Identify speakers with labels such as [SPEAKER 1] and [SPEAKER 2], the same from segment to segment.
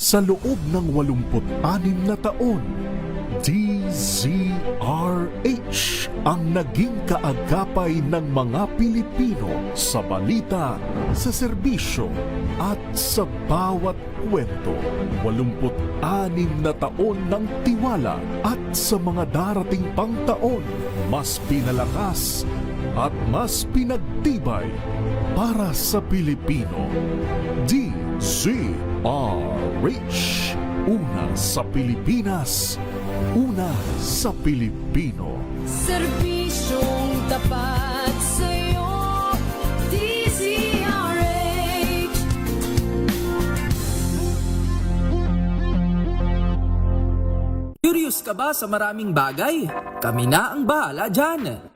[SPEAKER 1] Sa loob ng 86 na taon, DZRH ang naging kaagapay ng mga Pilipino sa balita, sa serbisyo at sa bawat kwento. 86 na taon ng tiwala at sa mga darating pang taon, mas pinalakas at mas pinagtibay para sa Pilipino. DZRH, una sa Pilipinas, una sa Pilipino.
[SPEAKER 2] Serbisyong tapat sa'yo, DZRH.
[SPEAKER 3] Curious ka ba sa maraming bagay? Kami na ang bahala dyan.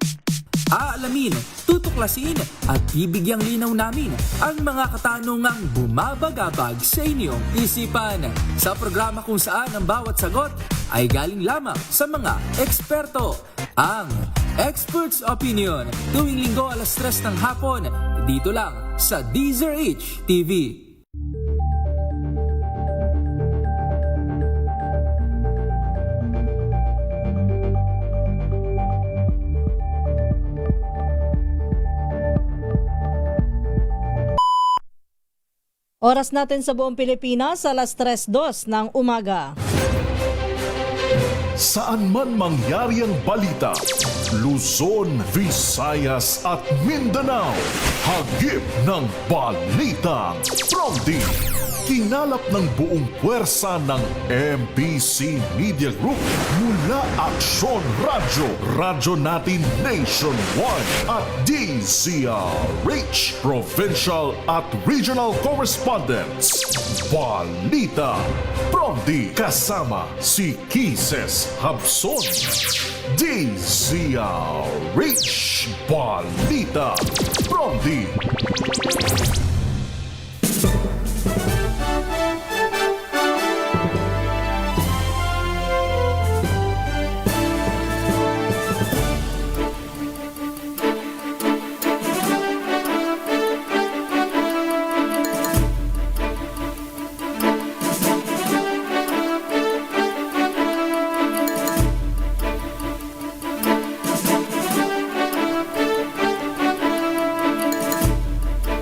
[SPEAKER 3] Aalamin, tutuklasin at bibigyang linaw namin ang mga katanungang bumabagabag sa inyong isipan. Sa programa kung saan ang bawat sagot ay galing lamang sa mga eksperto. Ang Expert's Opinion, tuwing linggo alas 3 ng hapon, dito lang sa DZRH TV.
[SPEAKER 4] Oras natin sa buong Pilipinas, alas 3:02 ng umaga.
[SPEAKER 1] Saan man mangyari ang balita, Luzon, Visayas at Mindanao, hagip ng balita. Pronti, kinalap ng buong puwersa ng MBC Media Group mula Aksyon Radyo, Radyo Natin Nationwide at DZRH, Provincial at Regional Correspondents. Balita Pronti, kasama si Kises Habson. DZRH, Balita Pronti.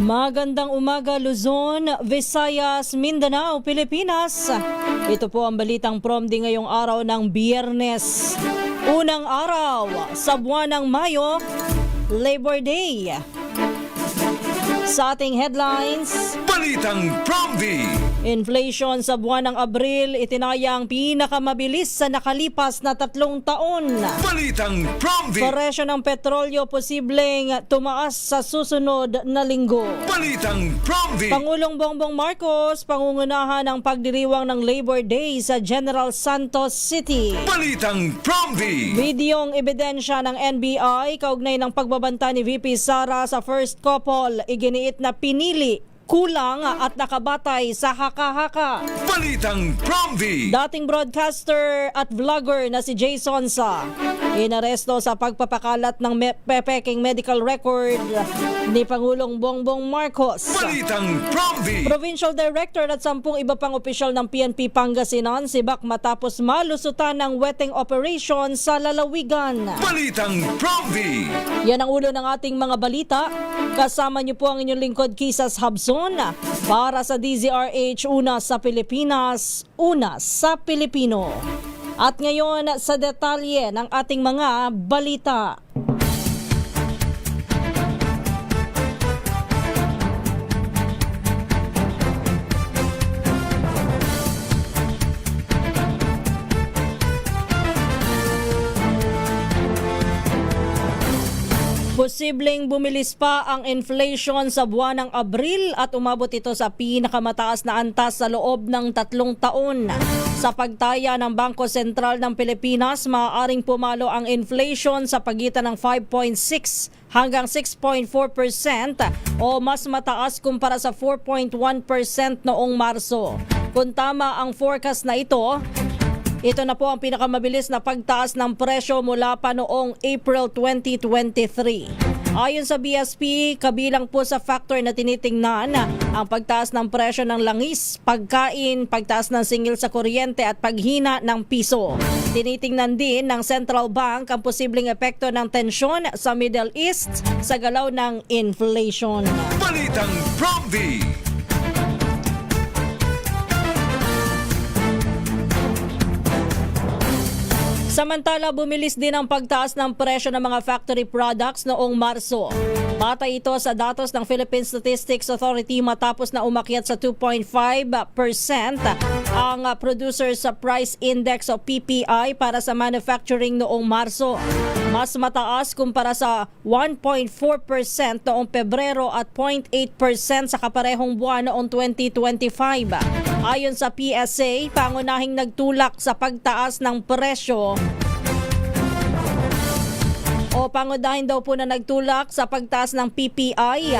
[SPEAKER 4] Magandang umaga Luzon, Visayas, Mindanao, Pilipinas. Ito po ang balitang Promdi ngayong araw ng Biyernes. Unang araw sa buwan ng Mayo, Labor Day. Sa ating headlines,
[SPEAKER 5] Balitang Promdi.
[SPEAKER 4] inflation sa buwan ng Abril itinayang pinakamabilis sa nakalipas na 3 taon.
[SPEAKER 5] Balitang Promdi.
[SPEAKER 4] Presyo ng petrolyo posibleng tumaas sa susunod na linggo.
[SPEAKER 5] Balitang Promdi.
[SPEAKER 4] Pangulong Bongbong Marcos pangungunahan ng pagdiriwang ng Labor Day sa General Santos City.
[SPEAKER 5] Balitang Promdi.
[SPEAKER 4] Videong ebidensya ng NBI kaugnay ng pagbabanta ni VP Sara sa first couple, iginiit na pinili, kulang at nakabatay sa haka-haka.
[SPEAKER 5] Balitang Promdi.
[SPEAKER 4] Dating broadcaster at vlogger na si Jason Sa, inaresto sa pagpapakalat ng pepeking medical record ni Pangulong Bongbong Marcos.
[SPEAKER 5] Balitang Promdi.
[SPEAKER 4] Provincial Director at 10 iba pang opisyal ng PNP Pangasinan sibak matapos malusutan ng weteng operation sa lalawigan.
[SPEAKER 5] Balitang Promdi.
[SPEAKER 4] Yan ang ulo ng ating mga balita. Kasama niyo po ang inyong lingkod Kisas Habson para sa DZRH, una sa Pilipinas, una sa Pilipino. At ngayon sa detalye ng ating mga balita. Posibleng bumilis pa ang inflation sa buwan ng Abril at umabot ito sa pinakamataas na antas sa loob ng 3 taon. Sa pagtaya ng Bangko Sentral ng Pilipinas, maaaring pumalo ang inflation sa pagitan ng 5.6 hanggang 6.4% o mas mataas kumpara sa 4.1% noong Marso. Kung tama ang forecast na ito na po ang pinakamabilis na pagtaas ng presyo mula pa noong April 2023. Ayon sa BSP, kabilang po sa factor na tinitingnan ang pagtaas ng presyo ng langis, pagkain, pagtaas ng singil sa kuryente at paghina ng piso. Tinitingnan din ng Central Bank ang posibleng epekto ng tensyon sa Middle East sa galaw ng inflation.
[SPEAKER 5] Balitang Provi.
[SPEAKER 4] Samantala, bumilis din ang pagtaas ng presyo ng mga factory products noong Marso. Batay ito sa datos ng Philippine Statistics Authority matapos na umakyat sa 2.5% ang Producers Price Index o PPI para sa manufacturing noong Marso. Mas mataas kumpara sa 1.4% noong Pebrero at 0.8% sa kaparehong buwan noong 2025. Ayon sa PSA, pangunahing nagtulak sa pagtaas ng presyo pangunahin daw po na nagtulak sa pagtaas ng PPI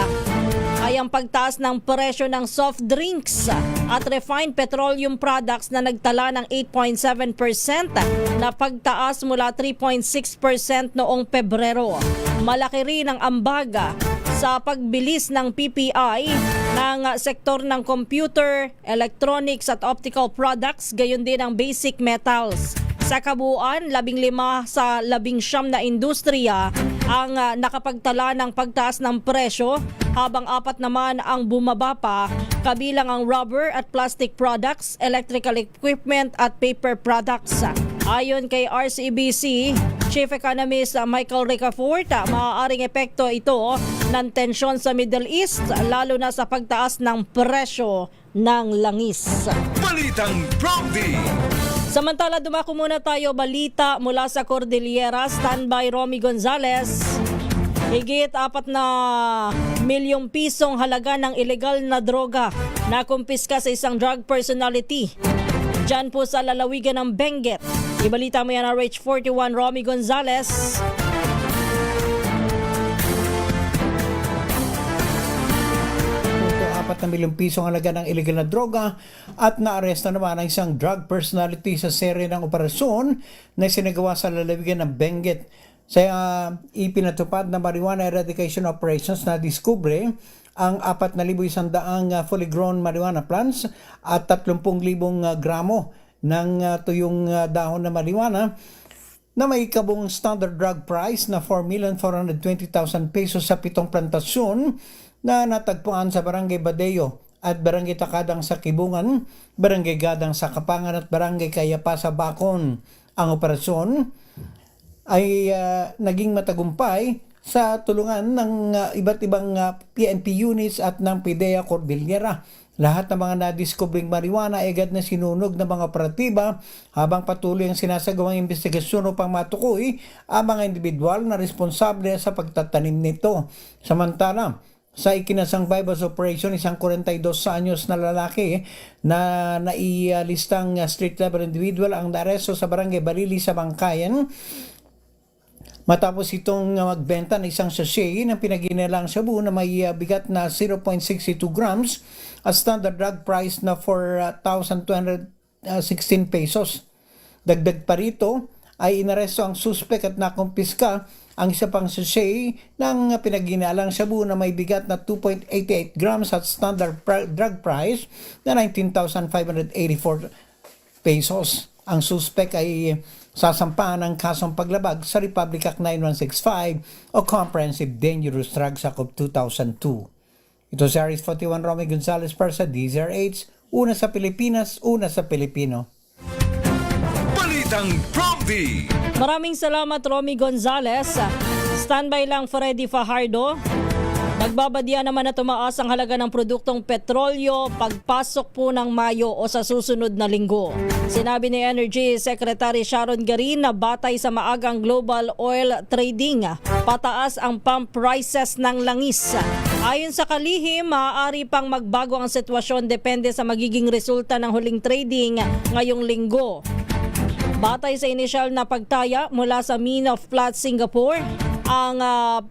[SPEAKER 4] ay ang pagtaas ng presyo ng soft drinks at refined petroleum products na nagtala ng 8.7% na pagtaas mula 3.6% noong Pebrero. Malaki rin ang ambaga sa pagbilis ng PPI ng sektor ng computer, electronics at optical products, gayon din ang basic metals. Sa kabuuan, 15 sa 19 na industriya ang nakapagtala ng pagtaas ng presyo, habang 4 naman ang bumaba pa, kabilang ang rubber at plastic products, electrical equipment at paper products. Ayon kay RCBC Chief Economist Michael Ricafort, maaaring epekto ito ng tensyon sa Middle East, lalo na sa pagtaas ng presyo ng langis.
[SPEAKER 5] Balitang Provi.
[SPEAKER 4] Samantala, dumako muna tayo balita mula sa Cordillera. Standby Romy Gonzales. Higit 4 na milyong pisong halaga ng ilegal na droga na kumpiska sa isang drug personality diyan po sa lalawigan ng Benguet. Ibalita mo yan, RH41 Romy Gonzales.
[SPEAKER 6] 4 na milyong pisong halaga ng illegal na droga at naaresto naman ang isang drug personality sa serye ng operasyon na sinagawa sa lalawigan ng Benguet. Sa ipinatupad na marijuana eradication operations na diskubre ang 4,100 fully grown marijuana plants at 30,000 gramo ng tuyong dahon na marijuana na may kabong standard drug price na 4,420,000 pesos sa 7 plantasyon na natagpuan sa Barangay Badeo at Barangay Takadang sa Kibungan, Barangay Gadang sa Kapangan at Barangay Kayapa sa Bacon. Ang operasyon ay naging matagumpay sa tulungan ng iba't ibang PNP units at ng PIDEA Cordillera. Lahat ng mga nadiskubring marijuana ay agad na sinunog ng mga operatiba habang patuloy ang sinasagawang investigasyon upang matukoy ang mga individual na responsable sa pagtatanim nito. Samantala, sa ikinasang bypass operation, isang 42 anyos na lalaki na nailistang street level individual ang naaresto sa Barangay Balili sa Bangkayan matapos itong magbenta ng isang sachet ng pinaginilang shabu na may bigat na 0.62 grams at standard drug price na 4,216 pesos. Dagdag pa rito ay inaresto ang suspect at nakumpiska ang isa pang sachet ng pinaginalang shabu na may bigat na 2.88 grams at standard drug price na 19,584 pesos. Ang suspect ay sasampahan ng kasong paglabag sa Republic Act 9165 o Comprehensive Dangerous Drugs Act of 2002. Ito si Aris 41 Romy Gonzales para sa DZRH, una sa Pilipinas, una sa Pilipino.
[SPEAKER 5] Balitang Provi.
[SPEAKER 4] Maraming salamat Romy Gonzales. Standby lang Freddy Fajardo. Nagbabadya naman na tumaas ang halaga ng produktong petrolyo pagpasok po ng Mayo o sa susunod na linggo. Sinabi ni Energy Secretary Sharon Garin na batay sa maagang global oil trading, pataas ang pump prices ng langis. Ayon sa kalihim, maaari pang magbago ang sitwasyon depende sa magiging resulta ng huling trading ngayong linggo. Batay sa inisyal na pagtaya mula sa Mine of Platts, Singapore, ang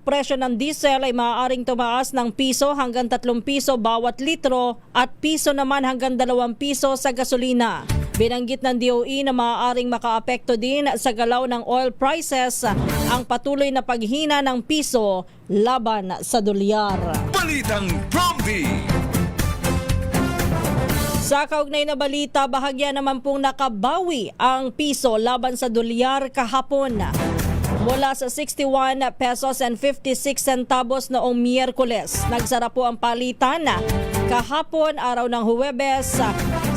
[SPEAKER 4] presyo ng diesel ay maaaring tumaas ng piso hanggang 3 piso bawat litro at piso naman hanggang 2 piso sa gasolina. Binanggit ng DOE na maaaring makaapekto din sa galaw ng oil prices ang patuloy na paghina ng piso laban sa dolyar.
[SPEAKER 5] Balitang Promdi.
[SPEAKER 4] Sa kaugnay na balita, bahagya naman pong nakabawi ang piso laban sa dolyar kahapon. Mula sa 61 pesos and 56 centavos noong Miyerkules, nagsara po ang palitan kahapon araw ng Huwebes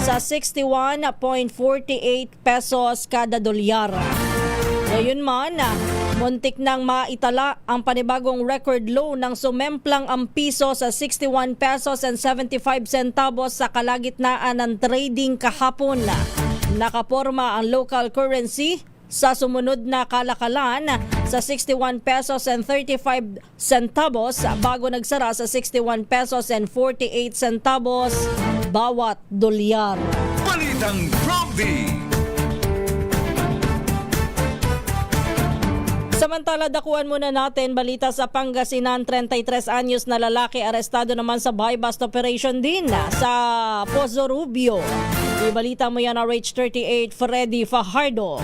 [SPEAKER 4] sa 61.48 pesos kada dolyar. Gayunman, muntik nang maitala ang panibagong record low ng sumemplang ang piso sa 61 pesos and 75 centavos sa kalagitnaan ng trading kahapon. Nakaporma ang local currency sa sumunod na kalakalan sa 61 pesos and 35 centavos bago nagsara sa 61 pesos and 48 centavos bawat dolyar.
[SPEAKER 5] Balitang Promdi.
[SPEAKER 4] Samantala, dakuan muna natin balita sa Pangasinan. 33 anyos na lalaki arestado naman sa buy-bust operation din sa Pozo Rubio. Ibalita mo yan RH38 Freddy Fajardo.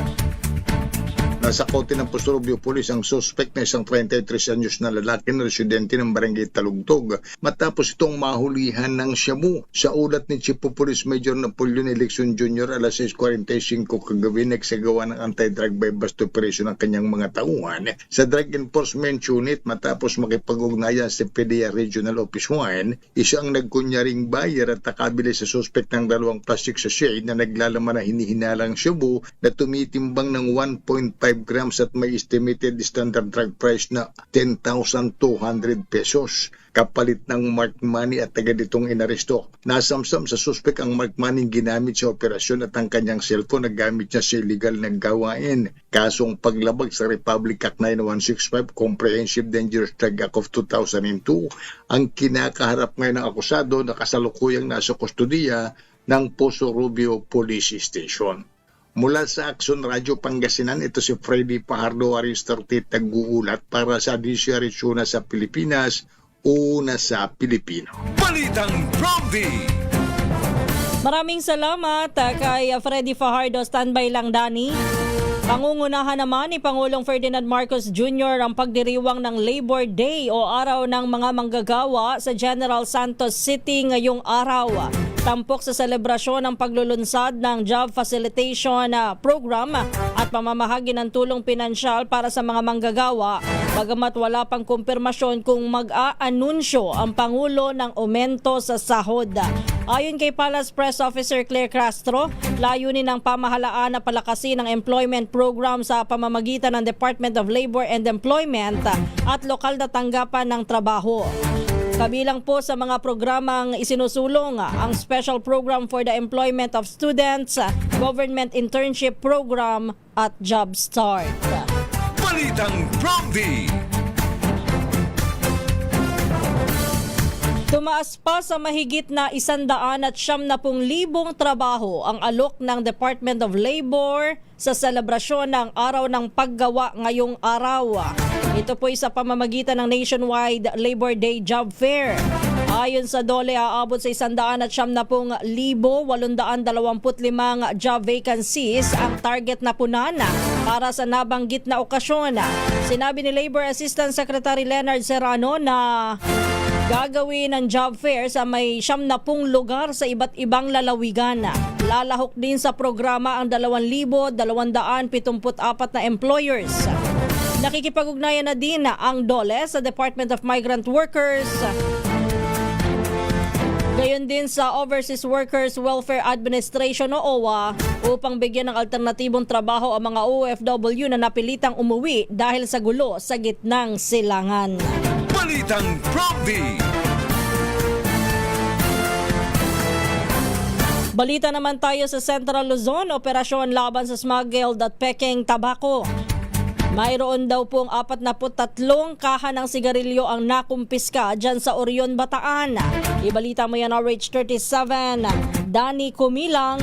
[SPEAKER 7] Nasa kote ng Pozo Rubio Police ang suspect na isang 33 anyos na lalaki na residente ng Barangay Talugtog matapos itong mahulihan ng shabu. Sa ulat ni Chief of Police Major Napoleon Election Jr. alas 6:45 kagabi nagsagawa ng anti-drug buy-bust operation ng kanyang mga tauhan sa Drug Enforcement Unit matapos makipag-ugnayan sa PDEA Regional Office 1. Isa ang nagkunyaring buyer at nakabili sa suspect ng 2 plastic sachet na naglalaman na hinihinalang shabu na tumitimbang ng 1.5 grams at may estimated standard drug price na 10,200 pesos. Kapalit ng marked money at agad itong inaresto. Nasamsam sa suspect ang marked money ginamit sa operasyon at ang kanyang cellphone na gamit niya sa illegal na gawain. Kasong paglabag sa Republic Act 9165 Comprehensive Dangerous Drug Act of 2002 ang kinakaharap ngayon ng akusado na kasalukuyang nasa kustudiya ng Pozo Rubio Police Station. Mula sa Action Radio Pangasinan, ito si Freddy Fajardo, Aris 30, nag-uulat para sa Judiciary Tuna sa Pilipinas, una sa Pilipino.
[SPEAKER 5] Balitang Promdi.
[SPEAKER 4] Maraming salamat kay Freddy Fajardo. Standby lang, Dani. Pangungunahan naman ni Pangulong Ferdinand Marcos Jr. ang pagdiriwang ng Labor Day o Araw ng Mga Manggagawa sa General Santos City ngayong araw. Tampok sa selebrasyon ng paglulunsad ng Job Facilitation Program at pamamahagi ng tulong pinansyal para sa mga manggagawa, bagamat wala pang kumpirmasyon kung mag-aanunsyo ang Pangulo ng aumento sa sahod. Ayon kay Palace Press Officer Claire Castro, layunin ng pamahalaan na palakasin ang employment program sa pamamagitan ng Department of Labor and Employment at lokal na tanggapan ng trabaho. Kabilang po sa mga programang isinusulong ang Special Program for the Employment of Students, Government Internship Program at Job Start.
[SPEAKER 5] Balitang Promdi.
[SPEAKER 4] Tumaas pa sa mahigit na 170,000 trabaho ang alok ng Department of Labor sa selebrasyon ng Araw ng Paggawa ngayong araw. Ito po ay sa pamamagitan ng Nationwide Labor Day Job Fair. Ayon sa DOLE, aabot sa 170,825 job vacancies ang target na punana para sa nabanggit na okasyon. Sinabi ni Labor Assistant Secretary Leonard Serrano na gagawin ang job fair sa may 70 lugar sa iba't ibang lalawigan. Lalahok din sa programa ang 2,274 na employers. Nakikipag-ugnayan na din ang DOLE sa Department of Migrant Workers. Gayon din sa Overseas Workers Welfare Administration o OWA upang bigyan ng alternatibong trabaho ang mga OFW na napilitang umuwi dahil sa gulo sa gitnang silangan.
[SPEAKER 5] Balitang Promdi.
[SPEAKER 4] Balita naman tayo sa Central Luzon, operasyon laban sa smuggled at peking tabako. Mayroon daw pong 43 kaha ng sigarilyo ang nakumpiska dyan sa Orion, Bataan. Ibalita mo yan RH37, Dani Kumilang.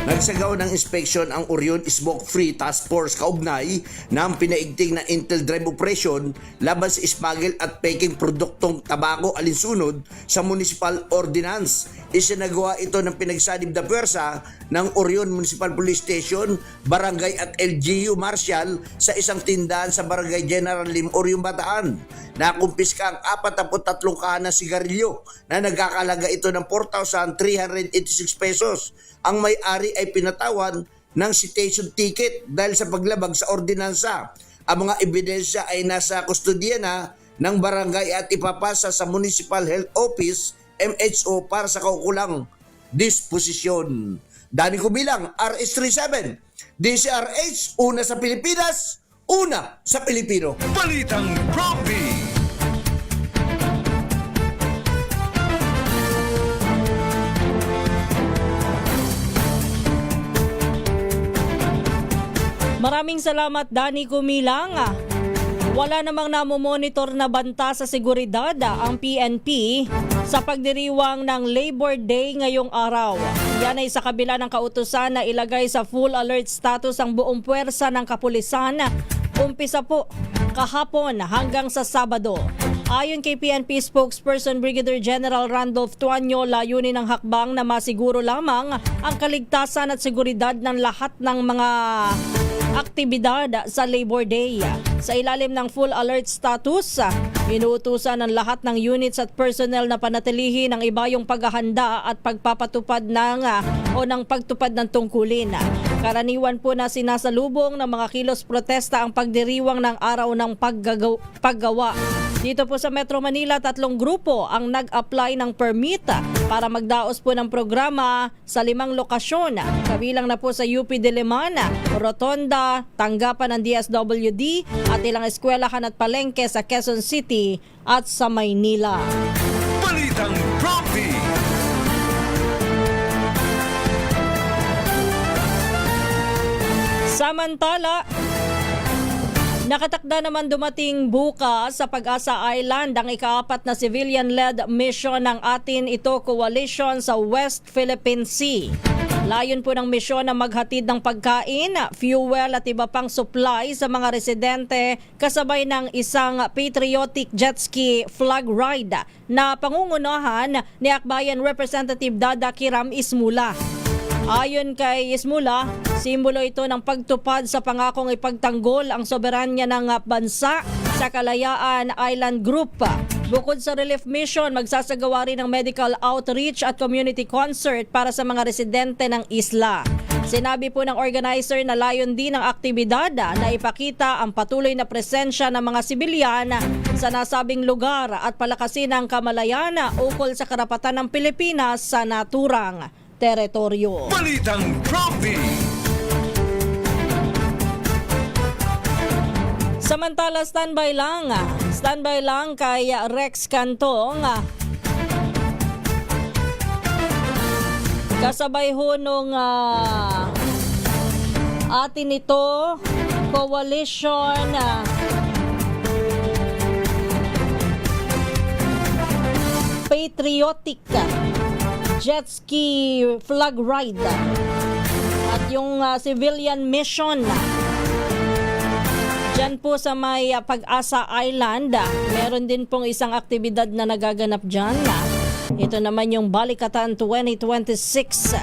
[SPEAKER 8] Nagsagawa ng inspeksyon ang Orion Smoke Free Task Force kaugnay ng pinaigting na Intel Drive Operation laban sa smuggle at peking produktong tabako alinsunod sa Municipal Ordinance. Isinagawa ito ng pinagsanib na pwersa ng Orion Municipal Police Station, Barangay at LGU Marshal sa isang tindahan sa Barangay General Lim, Orion, Bataan. Nakumpiska ang 43 kahan ng sigarilyo na nagkakalaga ito ng 4,386 pesos. Ang may-ari ay pinatawan ng citation ticket dahil sa paglabag sa ordinansa. Ang mga ebidensya ay nasa kustodiya na ng barangay at ipapasa sa Municipal Health Office, MHO, para sa kaukulang disposisyon. Dani Kubilang, RS37, DCRH, una sa Pilipinas, una sa Pilipino.
[SPEAKER 5] Balitang Prompty.
[SPEAKER 4] Maraming salamat, Dani Kumilang. Wala namang namomonitor na banta sa seguridad ang PNP sa pagdiriwang ng Labor Day ngayong araw. Yan ay sa kabila ng kautusan na ilagay sa full alert status ang buong puwersa ng kapulisan. Umpisa po kahapon hanggang sa Sabado. Ayon kay PNP spokesperson Brigadier General Randolph Tuanyo, layunin ng hakbang na masiguro lamang ang kaligtasan at seguridad ng lahat ng mga aktibidad sa Labor Day. Sa ilalim ng full alert status, inuutusan ng lahat ng units at personnel na panatilihin ang ibayong paghahanda at pagpapatupad ng pagtupad ng tungkulin. Karaniwan po na sinasalubong ng mga kilos protesta ang pagdiriwang ng araw ng paggawa. Dito po sa Metro Manila, 3 grupo ang nag-apply ng permit para magdaos po ng programa sa 5 lokasyon. Kabilang na po sa UP Diliman, Rotonda, tanggapan ng DSWD at ilang eskwelahan at palengke sa Quezon City at sa Maynila.
[SPEAKER 5] Balitang Prompty.
[SPEAKER 4] Samantala, nakatakda naman dumating bukas sa Pag-asa Island ang ika-4 na civilian-led mission ng Atin Ito Coalition sa West Philippine Sea. Layon po ng misyon na maghatid ng pagkain, fuel at iba pang supply sa mga residente kasabay ng isang patriotic jet ski flag ride na pangungunahan ni Akbayan Representative Dada Kiram Ismula. Ayon kay Ismula, simbolo ito ng pagtupad sa pangakong ipagtanggol ang soberanya ng bansa sa Kalayaan Island Group. Bukod sa relief mission, magsasagawa rin ng medical outreach at community concert para sa mga residente ng isla. Sinabi po ng organizer na layon din ng aktibidad na ipakita ang patuloy na presensya ng mga sibilyan sa nasabing lugar at palakasin ang kamalayan ukol sa karapatan ng Pilipinas sa naturang teritoryo.
[SPEAKER 5] Balitang Prompty.
[SPEAKER 4] Samantala, standby lang kay Rex Cantong. Kasabay ho nung Atin Ito Coalition patriotic jet ski flag ride at yung civilian mission dyan po sa may Pag-asa Island. Meron din pong isang aktibidad na nagaganap dyan. Ito naman yung Balikatan 2026.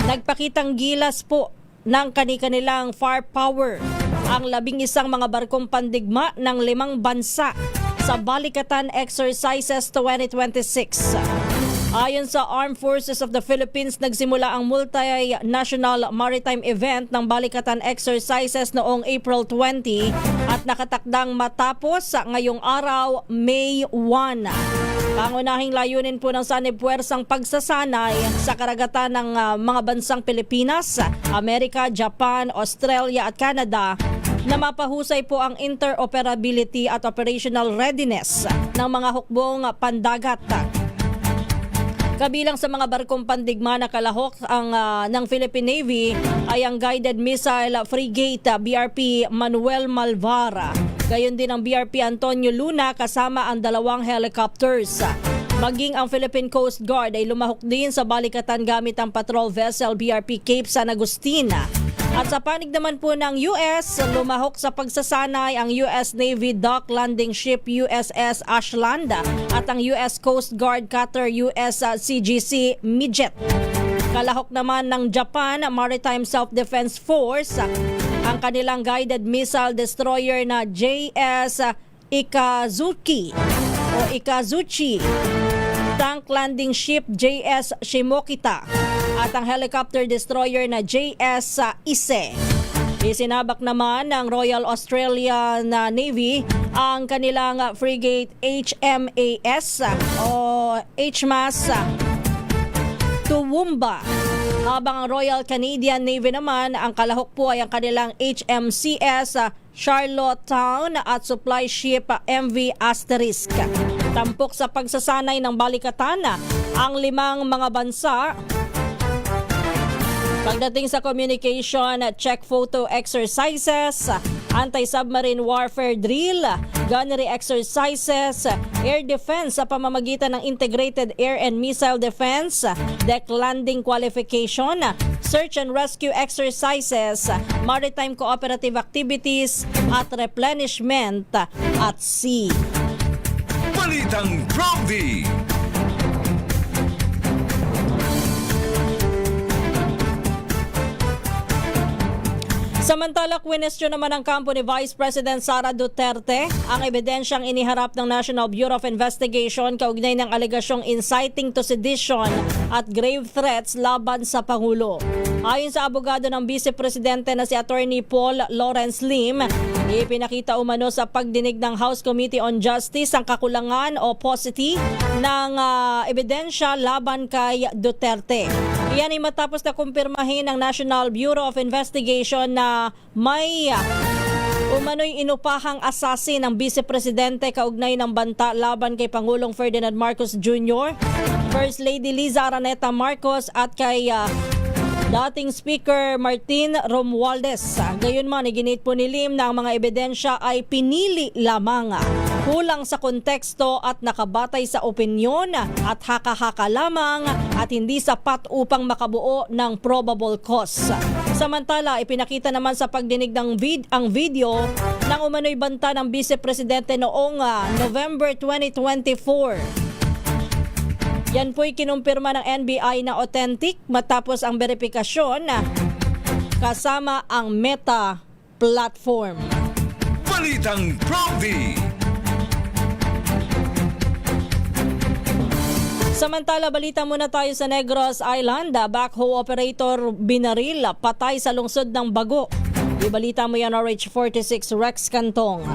[SPEAKER 4] Nagpakitang gilas po ng kani-kanilang firepower ang 11 mga barkong pandigma ng 5 bansa sa Balikatan Exercises 2026. Ayon sa Armed Forces of the Philippines, nagsimula ang multinational maritime event ng Balikatan Exercises noong April 20 at nakatakdang matapos ngayong araw, May 1. Pangunahing layunin po ng sanib-puwersang pagsasanay sa karagatan ng mga bansang Pilipinas, Amerika, Japan, Australia at Canada na mapahusay po ang interoperability at operational readiness ng mga hukbong pandagat. Kabilang sa mga barkong pandigma na kalahok ng Philippine Navy ay ang Guided Missile Frigate BRP Manuel Malvara. Gayon din ang BRP Antonio Luna kasama ang 2 helicopters. Maging ang Philippine Coast Guard ay lumahok din sa balikatan gamit ang patrol vessel BRP Cape San Agustin. At sa panig naman po ng US, lumahok sa pagsasanay ang US Navy dock landing ship USS Ashland at ang US Coast Guard cutter CGC Midget. Kalahok naman ng Japan Maritime Self-Defense Force ang kanilang guided missile destroyer na JS Ikazuchi, tank landing ship JS Shimokita at ang helicopter destroyer na JS Ise. Isinabak naman ng Royal Australian Navy ang kanilang frigate HMAS o HMAS Toowoomba. Habang ang Royal Canadian Navy naman, ang kalahok po ay ang kanilang HMCS Charlottetown at supply ship MV Asterisk. Tampok sa pagsasanay ng balikatan ang 5 mga bansa. Pagdating sa communication, check photo exercises, anti-submarine warfare drill, gunnery exercises, air defense sa pamamagitan ng integrated air and missile defense, deck landing qualification, search and rescue exercises, maritime cooperative activities, at replenishment at sea.
[SPEAKER 5] Balitang Prompty.
[SPEAKER 4] Samantala, kwinestyon naman ang kampo ni Vice President Sara Duterte ang ebidensyang iniharap ng National Bureau of Investigation kaugnay ng alegasyong inciting to sedition at grave threats laban sa Pangulo. Ayon sa abogado ng Vice Presidente na si Attorney Paul Lawrence Lim, ipinakita umano sa pagdinig ng House Committee on Justice ang kakulangan o paucity ng ebidensya laban kay Duterte. Iyan ay matapos na kumpirmahin ng National Bureau of Investigation na may umano'y inupahang assassin ng Vice Presidente kaugnay ng banta laban kay Pangulong Ferdinand Marcos Jr., First Lady Liza Araneta Marcos at kay dating Speaker Martin Romualdez. Gayunman, iginit po ni Lim na ang mga ebidensya ay pinili lamang, kulang sa konteksto at nakabatay sa opinyon at haka-haka lamang at hindi sapat upang makabuo ng probable cause. Samantala, ipinakita naman sa pagdinig ng ang video ng umano'y banta ng Vice Presidente noong November 2024. Yan po'y kinumpirma ng NBI na authentic matapos ang verifikasyon kasama ang Meta platform.
[SPEAKER 5] Balitang Prompty.
[SPEAKER 4] Samantala, balita muna tayo sa Negros Island. Backhoe operator binaril, patay sa lungsod ng Bago. Ibalita mo yan, RH46 Rex Cantong.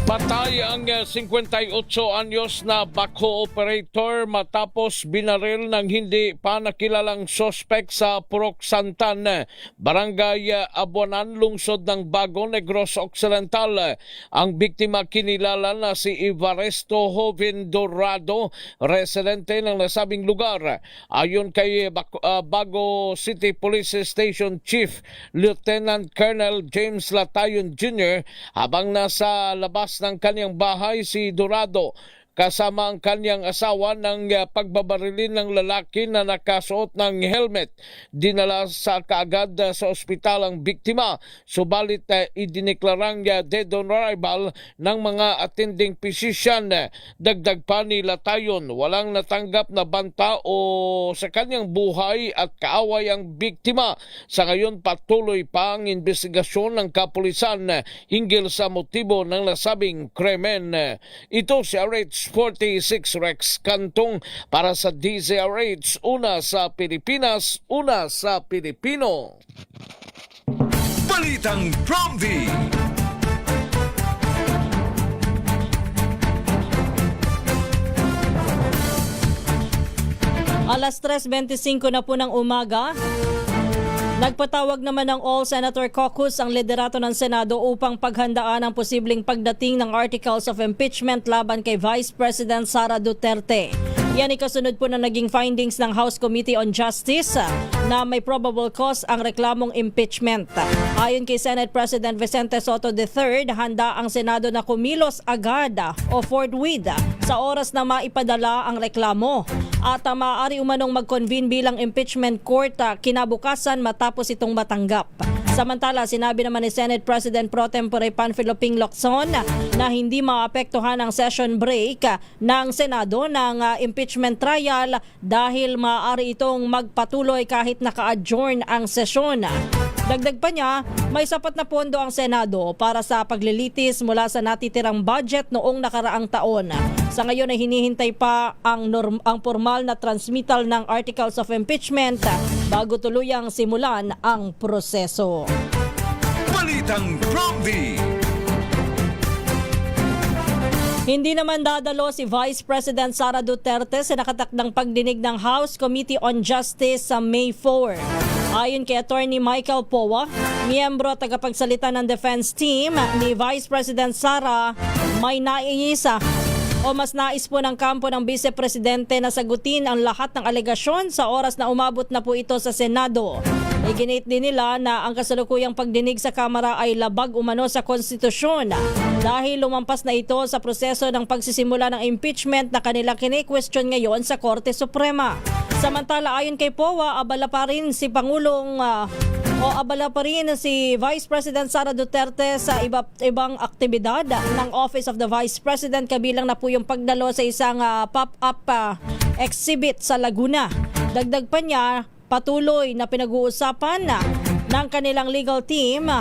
[SPEAKER 9] Patay ang 58 anyos na backhoe operator matapos binaril ng hindi pa nakilalang sospek sa Purok Santan, Barangay Abuanan, lungsod ng Bago, Negros Occidental. Ang biktima kinilala na si Evaristo Joven Dorado, residente ng nasabing lugar. Ayon kay Bago City Police Station Chief Lieutenant Colonel James Latayon Jr., habang nasa labas ng kanyang bahay si Dorado kasama ang kanyang asawa ng pagbabarilin ng lalaki na nakasuot ng helmet. Dinala sa kaagad sa ospital ang biktima, subalit idineklarang dead on arrival ng mga attending physician. Dagdag pa ni Latayon, walang natanggap na banta o sa kanyang buhay at kaaway ang biktima. Sa ngayon, patuloy pa ang investigasyon ng kapulisan hinggil sa motibo ng nasabing krimen. Ito si RH46 Rex Cantong para sa DZRH, una sa Pilipinas, una sa Pilipino.
[SPEAKER 5] Balitang Prompty.
[SPEAKER 4] Alas 3:25 na po ng umaga. Nagpatawag naman ng All-Senator Caucus ang liderato ng Senado upang paghandaan ang posibleng pagdating ng articles of impeachment laban kay Vice President Sara Duterte. Yan ay kasunod po na naging findings ng House Committee on Justice na may probable cause ang reklamong impeachment. Ayon kay Senate President Vicente Soto III, handa ang Senado na kumilos agad o forthwith sa oras na maipadala ang reklamo at maaari umanong mag-convene bilang impeachment court kinabukasan matapos itong matanggap. Samantala, sinabi naman ni Senate President Pro Tempore Panfilo Ping Locson na hindi maapektuhan ang session break ng Senado ng impeachment trial dahil maaari itong magpatuloy kahit naka-adjourn ang sesyon. Dagdag pa niya, may sapat na pondo ang Senado para sa paglilitis mula sa natitirang budget noong nakaraang taon. Sa ngayon ay hinihintay pa ang formal na transmittal ng Articles of Impeachment bago tuluyang simulan ang proseso.
[SPEAKER 5] Balitang Prompty.
[SPEAKER 4] Hindi naman dadalo si Vice President Sara Duterte sa nakatakdang pagdinig ng House Committee on Justice sa May 4. Ayon kay Attorney Michael Powa, miyembro at tagapagsalita ng defense team ni Vice President Sara, may naiisa o mas nais po ng kampo ng Vice Presidente na sagutin ang lahat ng alegasyon sa oras na umabot na po ito sa Senado. Iginit din nila na ang kasalukuyang pagdinig sa Kamara ay labag umano sa konstitusyon dahil lumampas na ito sa proseso ng pagsisimula ng impeachment na kanilang kine-question ngayon sa Korte Suprema. Samantala, ayon kay Powa, abala pa rin si Vice President Sara Duterte sa ibang aktibidad ng Office of the Vice President, kabilang na po yung pagdalo sa isang pop-up exhibit sa Laguna. Dagdag pa niya, patuloy na pinag-uusapan ng kanilang legal team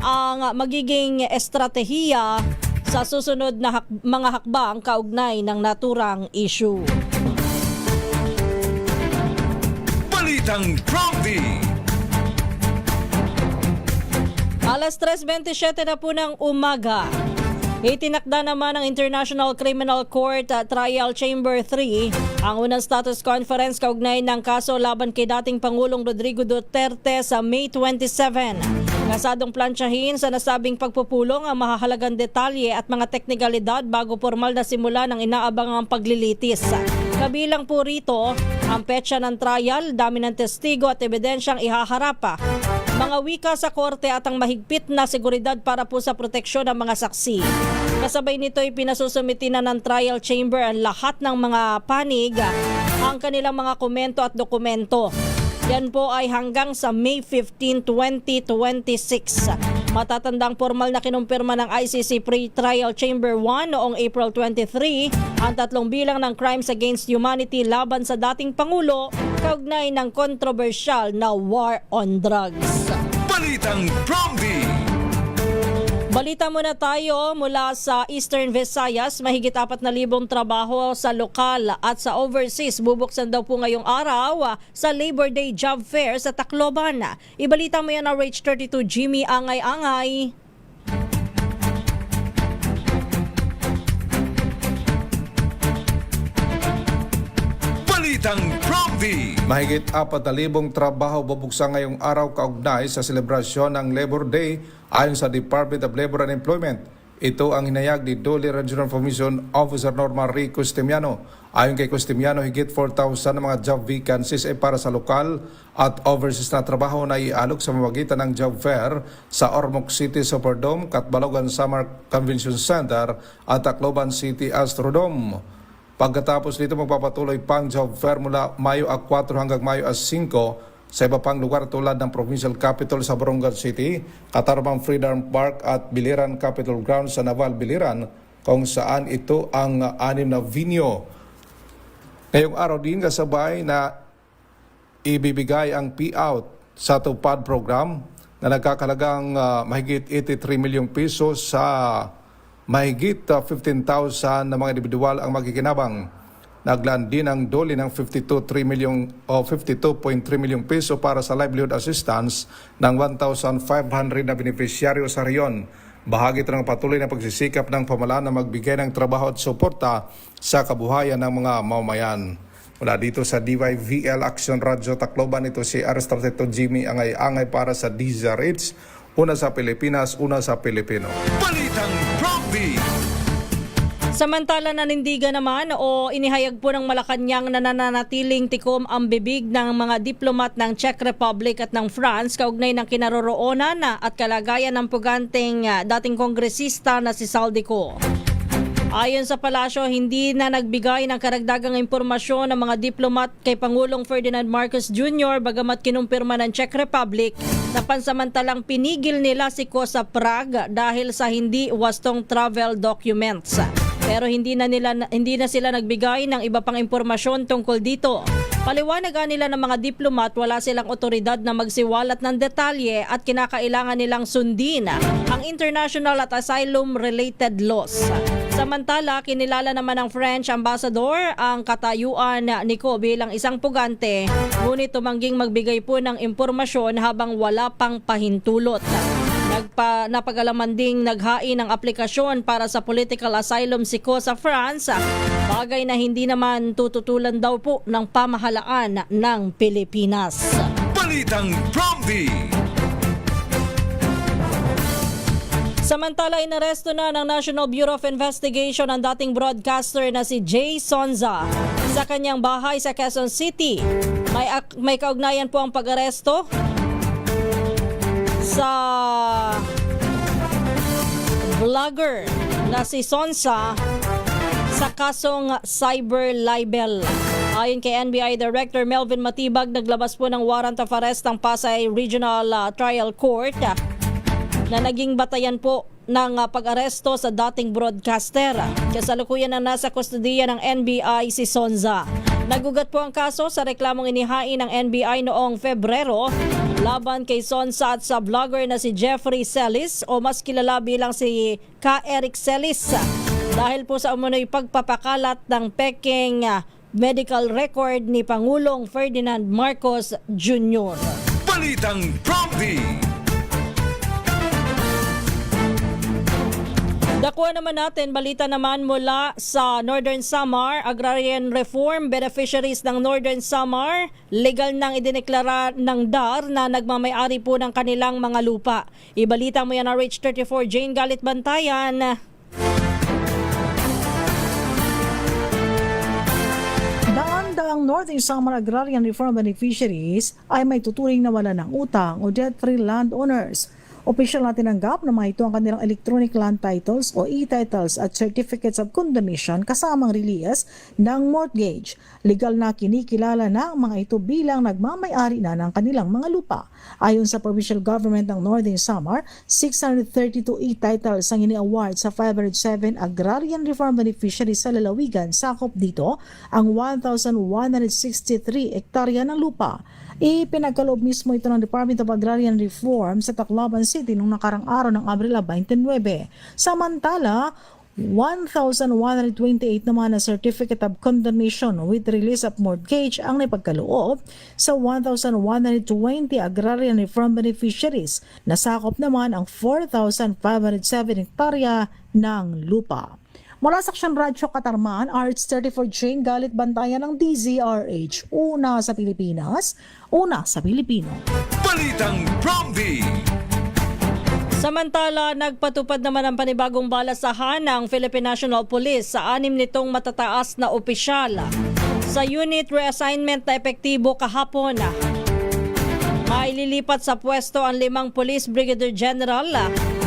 [SPEAKER 4] ang magiging estratehiya sa susunod na mga hakbang kaugnay ng naturang issue.
[SPEAKER 5] Balitang Prompty.
[SPEAKER 4] Alas 3:27 na po ng umaga. Itinakda naman ng International Criminal Court Trial Chamber 3 ang unang status conference kaugnay ng kaso laban kay dating Pangulong Rodrigo Duterte sa May 27. Kasadong plantsahin sa nasabing pagpupulong ang mahahalagang detalye at mga teknikalidad bago formal na simula ng inaabangang paglilitis. Kabilang po rito ang petsa ng trial, dami ng testigo at ebidensyang ihaharap, mga wika sa korte at ang mahigpit na seguridad para po sa proteksyon ng mga saksi. Kasabay nito ay pinasusumitin na ng trial chamber ang lahat ng mga panig, ang kanilang mga komento at dokumento. Yan po ay hanggang sa May 15, 2026. Matatandang formal na kinumpirma ng ICC Pre-Trial Chamber 1 noong April 23 ang 3 bilang ng crimes against humanity laban sa dating Pangulo kaugnay ng kontrobersyal na war on drugs.
[SPEAKER 5] Balitang Prompty.
[SPEAKER 4] Balita muna tayo mula sa Eastern Visayas. Mahigit 4,000 trabaho sa lokal at sa overseas bubuksan daw po ngayong araw sa Labor Day Job Fair sa Tacloban. Ibalita mo yan na Rage 32 Jimmy Angay-Angay.
[SPEAKER 5] Balitang Prompty.
[SPEAKER 10] Mahigit 4,000 trabaho bubuksan ngayong araw kaugnay sa selebrasyon ng Labor Day ayon sa Department of Labor and Employment. Ito ang hinayag ni Dole Regional Information Officer Norma Ray Costemiano. Ayon kay Costemiano, higit 4,000 na mga job vacancies ay para sa lokal at overseas na trabaho na ialok sa mamagitan ng job fair sa Ormoc City Superdome, Catbalogan Summer Convention Center at Tacloban City Astrodome. Pagkatapos nito magpapatuloy pang job fair mula Mayo 4 hanggang Mayo 5 sa iba pang lugar tulad ng Provincial Capital sa Borongan City, Katarmang Freedom Park at Biliran Capital Grounds sa Naval Biliran, kung saan ito ang 6 na venue. Ngayong araw din kasabay na ibibigay ang payout sa TUPAD program na nagkakalagang mahigit 83 milyong piso sa mahigit 15,000 na mga individual ang magkikinabang. Naglaan din ang DOLE ng 52.3 milyong piso para sa livelihood assistance ng 1,500 na beneficiaryo sa reyon. Bahagi ito ng patuloy na pagsisikap ng pamahalaan na magbigay ng trabaho at suporta sa kabuhayan ng mga mamamayan. Mula dito sa DYVL Action Radio Tacloban, ito si Aristotle Jimmy Angay-Angay para sa DZRH. Una sa Pilipinas, una sa Pilipino.
[SPEAKER 5] Balitang Prompty.
[SPEAKER 4] Samantala nanindigan naman o inihayag po ng Malacanang na nananatiling tikom ang bibig ng mga diplomat ng Czech Republic at ng France kaugnay ng kinaroroonan at kalagayan ng puganteng dating kongresista na si Saldico. Ayon sa palasyo, hindi na nagbigay ng karagdagang impormasyon ng mga diplomat kay Pangulong Ferdinand Marcos Jr. bagamat kinumpirma ng Czech Republic na pansamantalang pinigil nila si Ko sa Prague dahil sa hindi wastong travel documents. Pero hindi na sila nagbigay ng iba pang impormasyon tungkol dito. Paliwanagan nila ng mga diplomat wala silang otoridad na magsiwalat ng detalye at kinakailangan nilang sundin ang international at asylum-related laws. Samantala, kinilala naman ng French ambassador ang katayuan ni Ko bilang isang pugante, ngunit tumangging magbigay po ng impormasyon habang wala pang pahintulot. Napag-alaman ding naghain ng aplikasyon para sa political asylum si Ko sa France, bagay na hindi naman tututulan daw po ng pamahalaan ng Pilipinas.
[SPEAKER 5] Balitang Prompty.
[SPEAKER 4] Samantala, inaresto na ng National Bureau of Investigation ang dating broadcaster na si Jay Sonza sa kanyang bahay sa Quezon City. May kaugnayan po ang pag-aresto sa vlogger na si Sonza sa kasong cyber libel. Ayon kay NBI Director Melvin Matibag, naglabas po ng warrant of arrest ng Pasay Regional Trial Court na naging batayan po ng pag-aresto sa dating broadcaster. Kasalukuyan na nasa kustodiya ng NBI si Sonza. Nagugat po ang kaso sa reklamong inihain ng NBI noong Febrero laban kay Sonza at sa vlogger na si Jeffrey Celis o mas kilala bilang si Ka Eric Celis dahil po sa umunoy pagpapakalat ng peking medical record ni Pangulong Ferdinand Marcos Jr.
[SPEAKER 5] Balitang Prompty.
[SPEAKER 4] Dakuha naman natin, balita naman mula sa Northern Samar, Agrarian Reform Beneficiaries ng Northern Samar, legal nang idineklara ng DAR na nagmamayari po ng kanilang mga lupa. Ibalita mo yan na Rich 34 Jane Galit Bantayan.
[SPEAKER 11] Daang Northern Samar Agrarian Reform Beneficiaries ay may tuturing na wala ng utang o debt-free landowners. Opisyal na tinanggap na mga ito ang kanilang electronic land titles o e-titles at certificates of condemnation kasamang release ng mortgage. Legal na kinikilala na ang mga ito bilang nagmamay-ari na ng kanilang mga lupa. Ayon sa Provincial Government ng Northern Samar, 632 e-titles ang ini-award sa 507 agrarian reform beneficiaries sa lalawigan. Sakop dito ang 1,163 hektarya ng lupa. Ipinagkaloob mismo ito ng Department of Agrarian Reform sa Tacloban City noong nakarang araw ng Abril 29. Samantala, 1,128 naman na Certificate of Condemnation with Release of Mortgage ang napagkaloob sa 1,120 Agrarian Reform Beneficiaries. Nasakop naman ang 4,507 hektarya ng lupa. Mula sa Aksyon Radyo Katarman, Arts 34 Jane Galit Bantayan ng DZRH. Una sa Pilipinas, una sa Pilipino.
[SPEAKER 5] Balitang Prompty.
[SPEAKER 4] Samantala, nagpatupad naman ang panibagong balasahan ng Philippine National Police sa 6 nitong matataas na opisyal. Sa unit reassignment na epektibo kahapon, maililipat sa pwesto ang 5 Police Brigadier General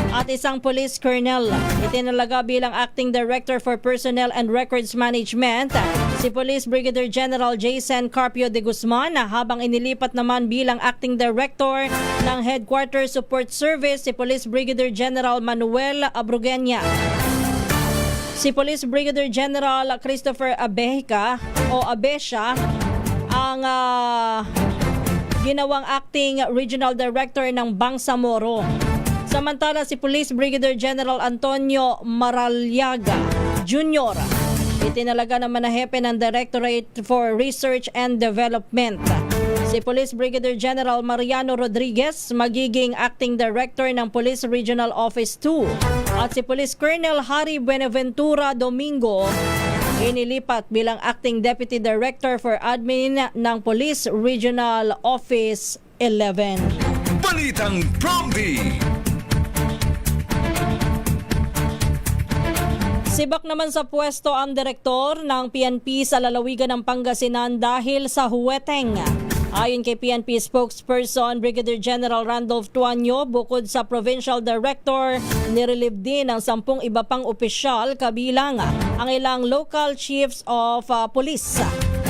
[SPEAKER 4] at 1 Police Colonel. Itinalaga bilang Acting Director for Personnel and Records Management si Police Brigadier General Jason Carpio de Guzman, habang inilipat naman bilang Acting Director ng Headquarters Support Service si Police Brigadier General Manuel Abrugenia. Si Police Brigadier General Christopher Abesha ang ginawang Acting Regional Director ng Bangsamoro. Samantala, si Police Brigadier General Antonio Maraliaga Jr. itinalaga naman na hepe ng Directorate for Research and Development. Si Police Brigadier General Mariano Rodriguez magiging Acting Director ng Police Regional Office 2 at si Police Colonel Harry Buenaventura Domingo inilipat bilang Acting Deputy Director for Admin ng Police Regional Office 11.
[SPEAKER 5] Balitang Prompty.
[SPEAKER 4] Sibak naman sa pwesto ang direktor ng PNP sa lalawigan ng Pangasinan dahil sa huweteng. Ayon kay PNP spokesperson Brigadier General Randolph Tuanyo, bukod sa provincial director, nirelieve din ng 10 iba pang opisyal kabilang ang ilang local chiefs of police.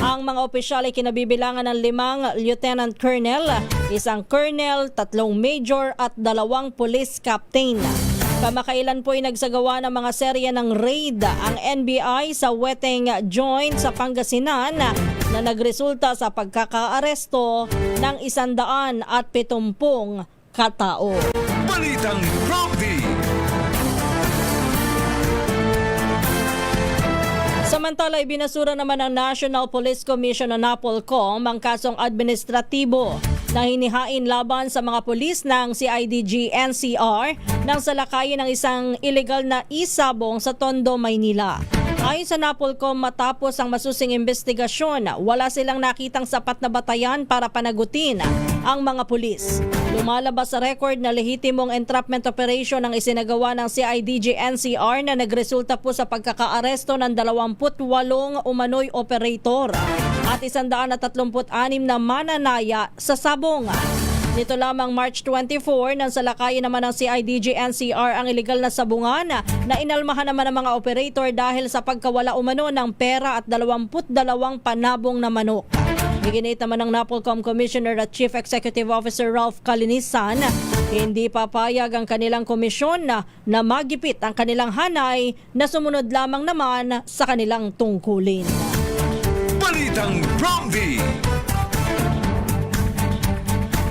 [SPEAKER 4] Ang mga opisyal ay kinabibilangan ng 5 lieutenant colonel, 1 colonel, 3 major at 2 police captain. Kamakailan po ay nagsagawa ng mga serye ng raid ang NBI sa Weteng Joint sa Pangasinan na nagresulta sa pagkakaaresto ng 170 katao.
[SPEAKER 5] Balitang Prompty.
[SPEAKER 4] Samantala, ibinasura naman ng National Police Commission o NAPOLCOM ang kasong administratibo na hinihain laban sa mga pulis ng CIDG NCR nang salakayin ng isang illegal na isabong sa Tondo, Maynila. Ayon sa NAPOLCOM, matapos ang masusing investigasyon, wala silang nakitang sapat na batayan para panagutin ang mga pulis. Lumalabas sa record na lehitimong entrapment operation ang isinagawa ng CIDG NCR na nagresulta po sa pagkakaaresto ng 28 umano'y operator at 136 na mananaya sa sabong. Nito lamang March 24 nang salakayin naman ng CIDG NCR ang illegal na sabungan na inalmahan naman ng mga operator dahil sa pagkawala umano ng pera at 22 panabong na manok. Iginit naman ng NAPOLCOM Commissioner at Chief Executive Officer Ralph Calinisan, hindi papayag ang kanilang komisyon na magipit ang kanilang hanay na sumunod lamang naman sa kanilang tungkulin.
[SPEAKER 5] Balitang Prompty.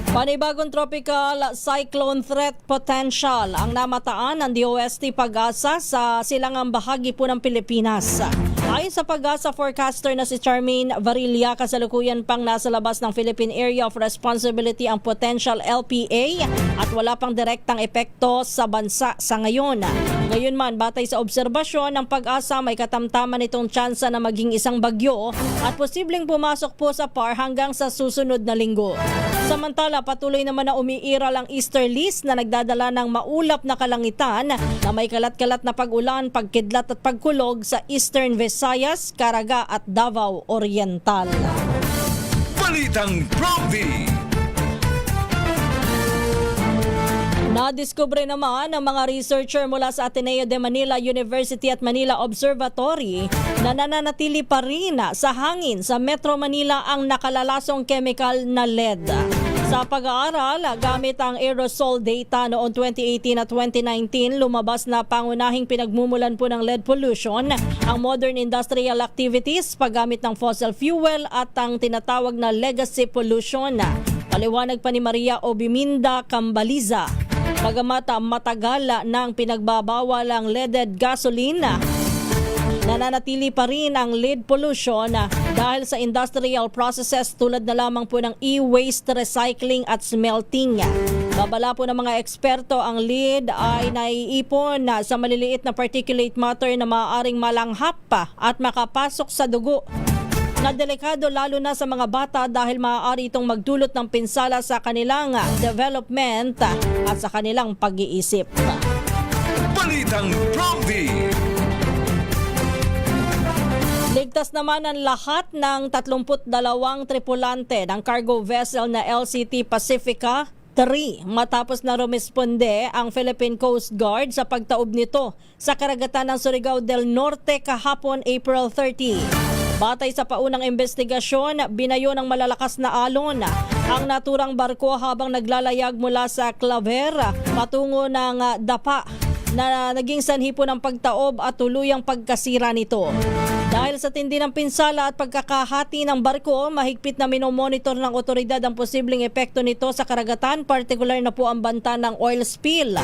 [SPEAKER 4] Panibagong tropical cyclone threat potential ang namataan ng DOST Pag-asa sa silangang bahagi po ng Pilipinas. Ayon sa Pag-asa forecaster na si Charmaine Varilla, kasalukuyan pang nasa labas ng Philippine Area of Responsibility ang potential LPA at wala pang direktang epekto sa bansa sa ngayon. Ngayon man, batay sa obserbasyon ng Pag-asa, may katamtaman itong tsansa na maging isang bagyo at posibleng pumasok po sa PAR hanggang sa susunod na linggo. Samantala, patuloy naman na umiiral ang easterlies na nagdadala ng maulap na kalangitan na may kalat-kalat na pag-ulan, pagkidlat at pagkulog sa Eastern Visayas, Caraga at Davao Oriental.
[SPEAKER 5] Balitang Prompty.
[SPEAKER 4] Nadiskubre naman ng mga researcher mula sa Ateneo de Manila University at Manila Observatory na nananatili pa rin sa hangin sa Metro Manila ang nakalalasong chemical na lead. Sa pag-aaral, gamit ang aerosol data noong 2018 at 2019, lumabas na pangunahing pinagmumulan po ng lead pollution ang modern industrial activities, paggamit ng fossil fuel at ang tinatawag na legacy pollution. Paliwanag pa ni Maria Obiminda Cambaliza. Bagamat matagal ng pinagbabawal ang leaded gasoline, nananatili pa rin ang lead pollution dahil sa industrial processes tulad na lamang po ng e-waste recycling at smelting. Babala po ng mga eksperto, ang lead ay naiipon sa maliliit na particulate matter na maaaring malanghap pa at makapasok sa dugo, na delikado lalo na sa mga bata dahil maaari itong magdulot ng pinsala sa kanilang development at sa kanilang pag-iisip.
[SPEAKER 5] Balitang Prompty.
[SPEAKER 4] Ligtas naman ang lahat ng 32 tripulante ng cargo vessel na LCT Pacifica 3 matapos na rumisponde ang Philippine Coast Guard sa pagtaob nito sa karagatan ng Surigao del Norte kahapon April 30. Batay sa paunang investigasyon, binayo ng malalakas na alon ang naturang barko habang naglalayag mula sa Claver patungo ng Dapa na naging sanhi po ng pagtaob at tuluyang pagkasira nito. Dahil sa tindi ng pinsala at pagkakahati ng barko, mahigpit na minomonitor ng otoridad ang posibleng epekto nito sa karagatan, partikular na po ang banta ng oil spill.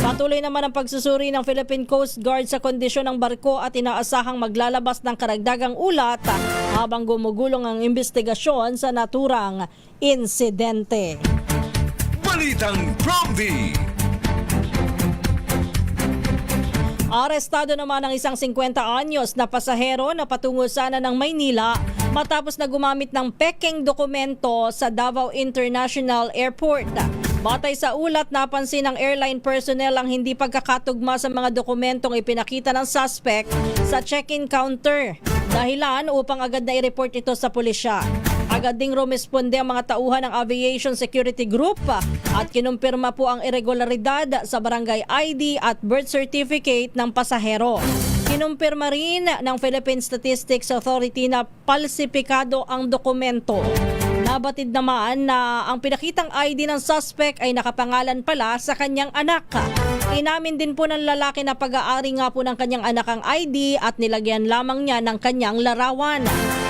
[SPEAKER 4] Patuloy naman ang pagsusuri ng Philippine Coast Guard sa kondisyon ng barko at inaasahang maglalabas ng karagdagang ulat habang gumugulong ang investigasyon sa naturang insidente.
[SPEAKER 5] Balitang Prompty.
[SPEAKER 4] Arestado naman ang isang 50 anyos na pasahero na patungo sana ng Maynila matapos na gumamit ng pekeng dokumento sa Davao International Airport. Batay sa ulat, napansin ng airline personnel ang hindi pagkakatugma sa mga dokumentong ipinakita ng suspect sa check-in counter. Dahilan upang agad na i-report ito sa pulisya. Agad ding rumesponde ang mga tauhan ng Aviation Security Group at kinumpirma po ang irregularidad sa barangay ID at birth certificate ng pasahero. Kinumpirma rin ng Philippine Statistics Authority na palsipikado ang dokumento. Nabatid naman na ang pinakitang ID ng suspect ay nakapangalan pala sa kanyang anak. Inamin din po ng lalaki na pag-aari nga po ng kanyang anak ang ID at nilagyan lamang niya ng kanyang larawan.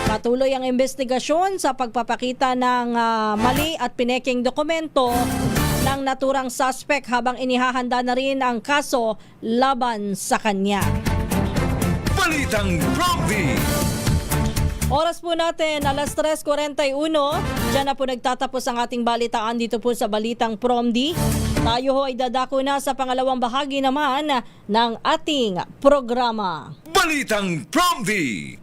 [SPEAKER 4] Patuloy ang investigasyon sa pagpapakita ng mali at pineking dokumento ng naturang suspect habang inihahanda na rin ang kaso laban sa kanya.
[SPEAKER 5] Balitang Prompty.
[SPEAKER 4] Oras po natin, alas 3:41. Diyan na po nagtatapos ang ating balitaan dito po sa Balitang Promdi. Tayo ho ay dadako na sa pangalawang bahagi naman ng ating programa.
[SPEAKER 5] Balitang Prompty.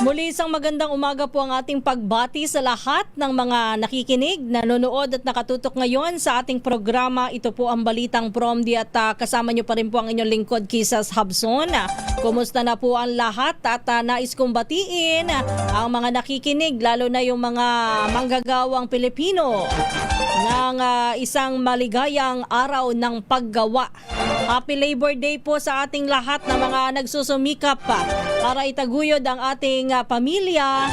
[SPEAKER 4] Muli isang magandang umaga po ang ating pagbati sa lahat ng mga nakikinig, nanonood at nakatutok ngayon sa ating programa. Ito po ang Balitang Promdi at kasama nyo pa rin po ang inyong lingkod, Kisas Habson. Kumusta na po ang lahat at nais kong batiin ang mga nakikinig, lalo na yung mga manggagawang Pilipino ng isang maligayang araw ng paggawa. Happy Labor Day po sa ating lahat na mga nagsusumikap para itaguyod ang ating pamilya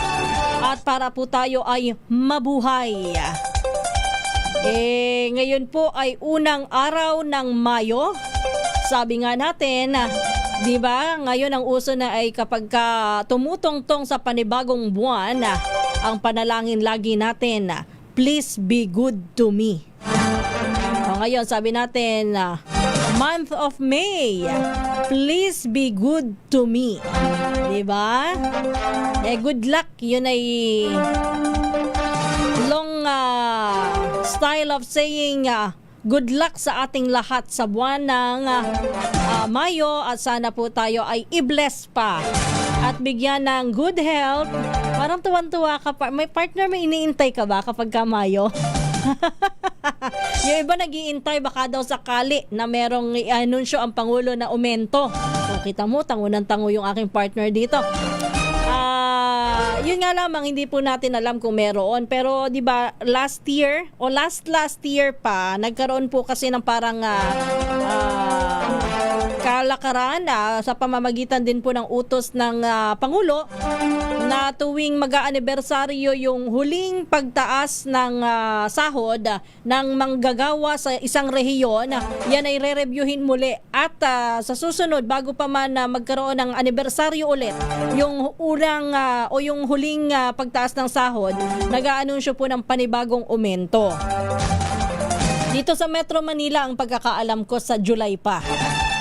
[SPEAKER 4] at para po tayo ay mabuhay. Ngayon po ay unang araw ng Mayo. Sabi nga natin, di ba, ngayon ang uso na ay kapag tumutongtong sa panibagong buwan, ang panalangin lagi natin, please be good to me. Ngayon sabi natin, month of May, please be good to me. Diba? Good luck. Yun ay long style of saying good luck sa ating lahat sa buwan ng Mayo at sana po tayo ay i-bless pa at bigyan ng good health. Parang tuwan-tuwa ka pa. May partner, may iniintay ka ba kapag ka Mayo? Yung iba nag-iintay baka daw sakali na merong i-anunsyo ang Pangulo na aumento. So, kita mo, tango ng tango yung aking partner dito. Yun nga lamang, hindi po natin alam kung meron. Pero di ba last year o last year pa, nagkaroon po kasi ng parang kalakaran sa pamamagitan din po ng utos ng Pangulo na tuwing mag-aanibersaryo yung huling pagtaas ng sahod ng manggagawa sa isang rehiyon, yan ay re-reviewin muli at sa susunod bago pa man magkaroon ng anibersaryo ulit yung unang o yung huling pagtaas ng sahod, nag-aanunsyo po ng panibagong aumento. Dito sa Metro Manila, ang pagkakaalam ko sa July pa.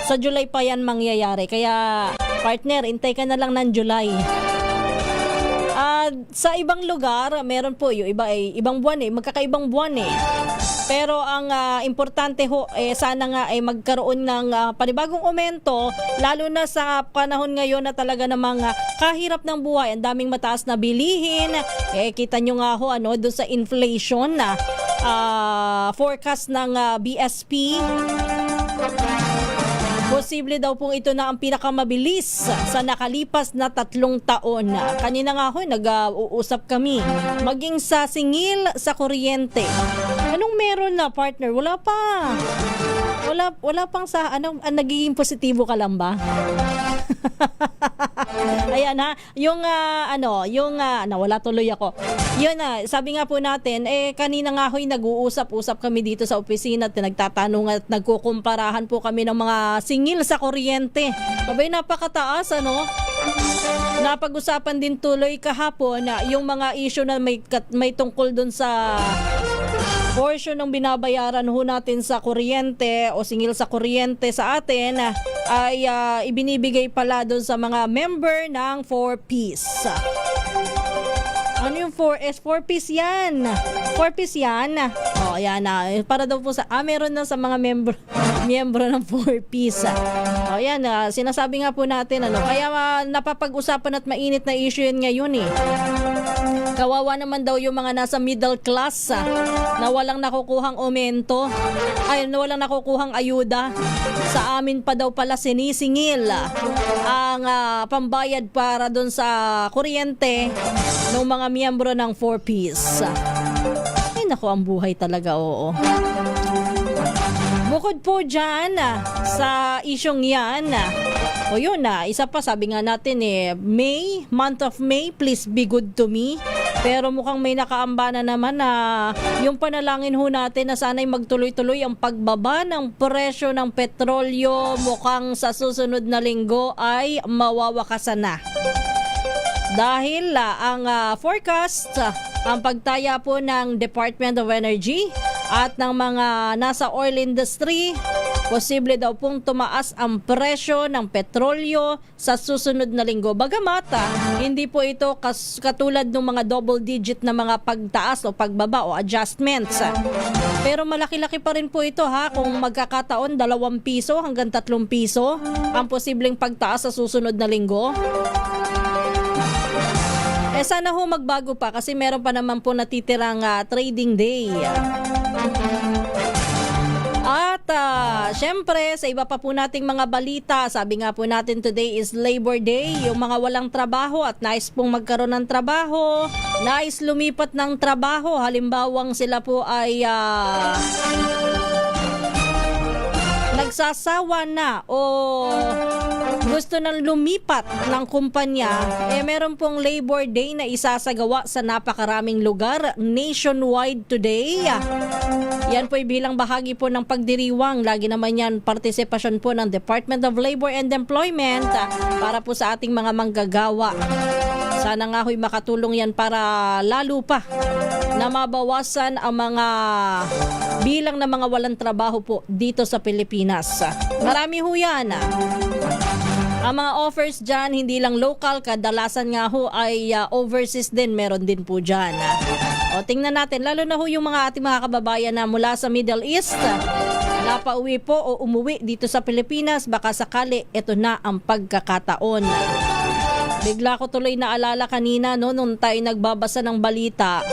[SPEAKER 4] Sa July pa yan mangyayari. Kaya partner, intay ka na lang ng July. Sa ibang lugar, meron po yung iba ay ibang buwan magkakaibang buwan Pero ang importante ho, sana nga ay magkaroon ng panibagong aumento, lalo na sa panahon ngayon na talaga namang kahirap ng buhay, ang daming mataas na bilihin. Kita nyo nga ho, doon sa inflation na forecast ng BSP. Posible daw pong ito na ang pinakamabilis sa nakalipas na 3 taon. Kanina nga ho, nag-uusap kami. Maging sa singil sa kuryente. Anong meron na, partner? Wala pa. Wala pang sa, nagiging positibo ka lang ba? Ayan yung wala tuloy ako. Yun sabi nga po natin, kanina nga ho'y nag-uusap-usap kami dito sa opisina at nagtatanong at nagkukumparahan po kami ng mga singil sa kuryente. Abay, napakataas, Napag-usapan din tuloy kahapon na yung mga issue na may tungkol dun sa portion ng binabayaran ho natin sa kuryente o singil sa kuryente sa atin ay ibinibigay pala doon sa mga member ng 4Ps. Ano yung 4S? 4Ps yan. 4Ps yan. O, yan na. Para daw po sa, meron na sa mga miyembro ng 4Ps. O, yan. Sinasabi nga po natin, kaya napapag-usapan at mainit na issue yun ngayon eh. Kawawa naman daw yung mga nasa middle class na walang nakukuhang aumento, na walang nakukuhang ayuda. Sa amin pa daw pala sinisingil ang pambayad para doon sa kuryente ng mga miyembro ng 4Ps. Ay naku, ang buhay talaga, oo. Bukod po dyan sa isyong yan, o yun isa pa, sabi nga natin month of May, please be good to me. Pero mukhang may nakaamba na naman na yung panalangin ho natin na sana'y magtuloy-tuloy ang pagbaba ng presyo ng petrolyo, mukhang sa susunod na linggo ay mawawakasan na. Dahil ang forecast, ang pagtaya po ng Department of Energy at ng mga nasa oil industry, posible daw pong tumaas ang presyo ng petrolyo sa susunod na linggo. Bagamat hindi po ito katulad ng mga double digit na mga pagtaas o pagbaba o adjustments. Pero malaki-laki pa rin po ito kung magkakataon 2 piso hanggang 3 piso ang posibleng pagtaas sa susunod na linggo. Sana ho magbago pa kasi meron pa naman po natitirang trading day. At syempre, sa iba pa po nating mga balita, sabi nga po natin today is Labor Day. Yung mga walang trabaho at nais pong magkaroon ng trabaho, nais lumipat ng trabaho, halimbawang sila po ay nagsasawa na o gusto nang lumipat ng kumpanya, meron pong Labor Day na isasagawa sa napakaraming lugar nationwide today. Yan po ay bilang bahagi po ng pagdiriwang. Lagi naman yan partisipasyon po ng Department of Labor and Employment para po sa ating mga manggagawa. Sana nga ho'y makatulong yan para lalo pa na mabawasan ang mga bilang ng mga walang trabaho po dito sa Pilipinas. Marami ho yan. Ang mga offers dyan, hindi lang local, kadalasan nga ho ay overseas din, meron din po dyan. O tingnan natin, lalo na ho yung mga ating mga kababayan na mula sa Middle East, napauwi po o umuwi dito sa Pilipinas, baka sakali ito na ang pagkakataon. Bigla ko tuloy naalala kanina nung tayo nagbabasa ng balita.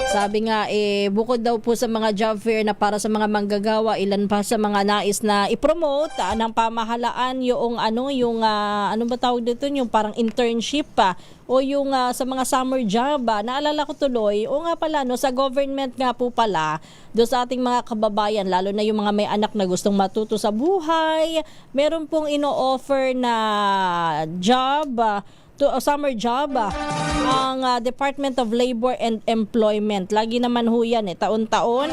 [SPEAKER 4] Sabi nga bukod daw po sa mga job fair na para sa mga manggagawa, ilan pa sa mga nais na i-promote ng pamahalaan yung ano ba tawag dito, yung parang internship o yung sa mga summer job. Naalala ko tuloy, o nga pala sa government nga po pala, do sa ating mga kababayan, lalo na yung mga may anak na gustong matuto sa buhay, meron pong ino-offer na job, summer job ang Department of Labor and Employment. Lagi naman ho yan taon-taon.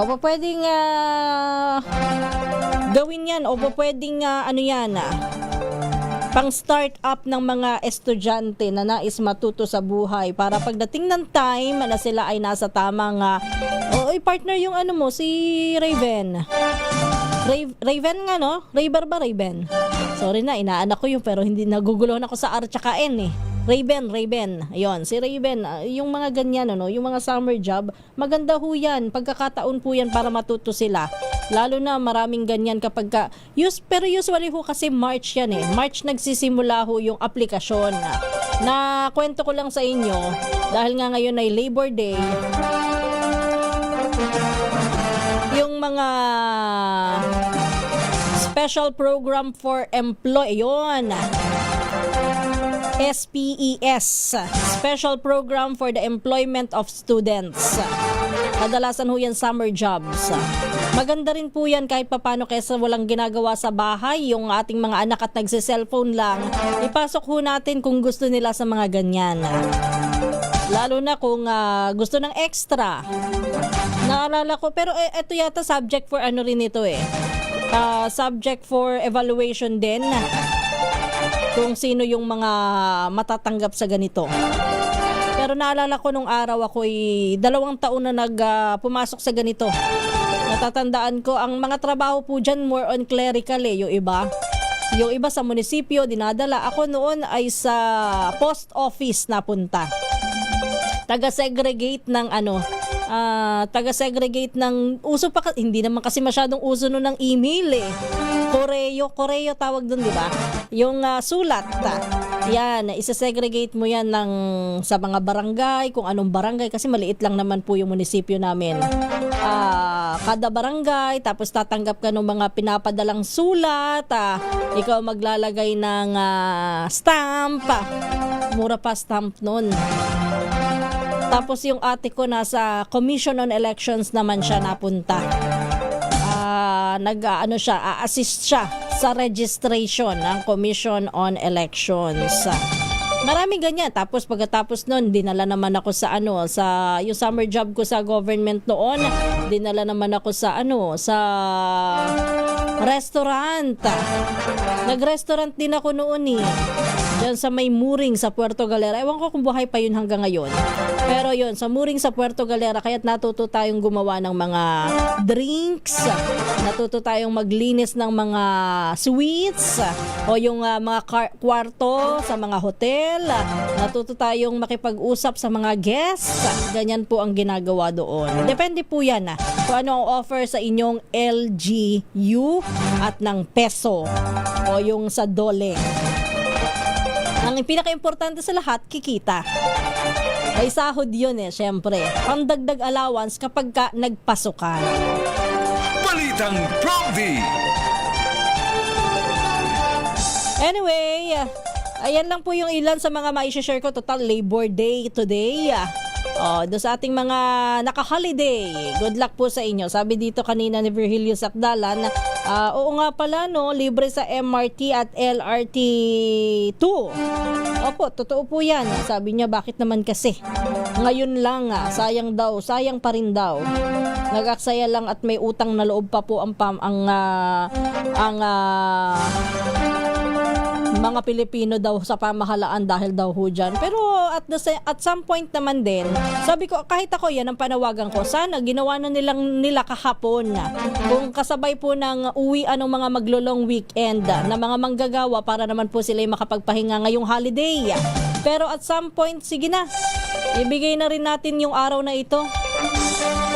[SPEAKER 4] O pa pwedeng gawin yan o pa pwedeng pang start up ng mga estudyante na nais matuto sa buhay para pagdating ng time na sila ay nasa tamang partner yung si Raven. Raven nga Raver ba Raven? Sorry na, inaanak ko yun pero hindi naguguluhan ako sa R tsaka N Raven. Ayun, si Raven, yung mga ganyan yung mga summer job, maganda ho yan. Pagkakataon po yan para matuto sila. Lalo na maraming ganyan kapag pero usually ho kasi March yan March nagsisimula ho yung aplikasyon. Na kwento ko lang sa inyo, dahil nga ngayon ay Labor Day, yung mga Special Program for Employee, SPES, Special Program for the Employment of Students. Kadalasan ho yan summer jobs. Maganda rin po yan kahit papano kaysa walang ginagawa sa bahay, yung ating mga anak at nagse-cellphone lang. Ipasok ho natin kung gusto nila sa mga ganyan. Lalo na kung gusto ng extra. Naalala ko, pero ito yata subject for rin ito subject for evaluation din kung sino yung mga matatanggap sa ganito. Pero naalala ko nung araw ako'y 2 taon na pumasok sa ganito. Natatandaan ko, ang mga trabaho po dyan more on clerical yung iba. Yung iba sa munisipyo, dinadala. Ako noon ay sa post office napunta. Taga-segregate ng uso pa, hindi naman kasi masyadong uso noon ng email Koreo tawag doon, di ba? Yung sulat. Yan, isa-segregate mo yan sa mga barangay, kung anong barangay, kasi maliit lang naman po yung munisipyo namin. Kada barangay, tapos tatanggap ka ng mga pinapadalang sulat, ikaw maglalagay ng stamp, mura pa stamp nun. Tapos yung ate ko nasa Commission on Elections naman siya napunta. Assist siya sa registration ng Commission on Elections. Maraming ganyan. Tapos pagkatapos noon, dinala naman ako sa yung summer job ko sa government noon. Dinala naman ako sa restaurant. Nag-restaurant din ako noon Diyan sa may Muring sa Puerto Galera. Ewan ko kung buhay pa yun hanggang ngayon. Pero yun, sa Muring sa Puerto Galera, kaya't natuto tayong gumawa ng mga drinks, natuto tayong maglinis ng mga sweets, o yung mga kwarto sa mga hotel, natuto tayong makipag-usap sa mga guests. Ganyan po ang ginagawa doon. Depende po yan kung ano ang offer sa inyong LGU at ng peso o yung sa dole. Ang pinaka-importante sa lahat, kikita. Ay sahod yun syempre. Pangdagdag allowance kapag nagpasukan.
[SPEAKER 5] Balitang Promdi.
[SPEAKER 4] Anyway, ayan lang po yung ilan sa mga maishashare ko. Total Labor Day today. Doon sa ating mga naka-holiday, good luck po sa inyo. Sabi dito kanina ni Virgilio Sakdalan, oo nga pala libre sa MRT at LRT2. Opo, totoo po yan. Sabi niya, bakit naman kasi? Ngayon lang, sayang pa rin daw. Nag-aksaya lang at may utang na loob pa po ang mga Pilipino daw sa pamahalaan dahil daw ho dyan. Pero at some point naman din, sabi ko, kahit ako yan ang panawagan ko, sana ginawa na nila kahapon kung kasabay po ng uwian ng mga maglulong weekend na mga manggagawa para naman po sila makapagpahinga ngayong holiday. Pero at some point, sige na, ibigay na rin natin yung araw na ito.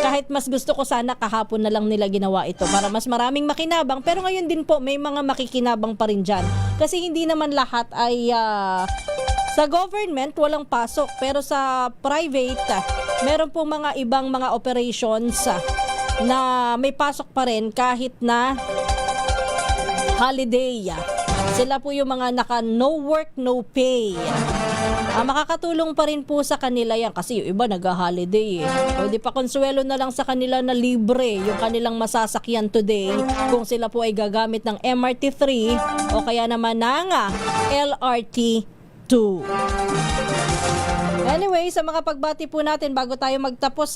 [SPEAKER 4] Kahit mas gusto ko sana kahapon na lang nila ginawa ito para mas maraming makinabang. Pero ngayon din po, may mga makikinabang pa rin dyan. Kasi hindi naman lahat ay sa government walang pasok. Pero sa private, meron po mga ibang mga operations na may pasok pa rin kahit na holiday. Sila po yung mga naka no work, no pay. Makakatulong pa rin po sa kanila yan kasi yung iba nag-holiday O di pa konsuelo na lang sa kanila na libre yung kanilang masasakyan today kung sila po ay gagamit ng MRT3 o kaya naman ng LRT2. Anyway, sa mga pagbati po natin bago tayo magtapos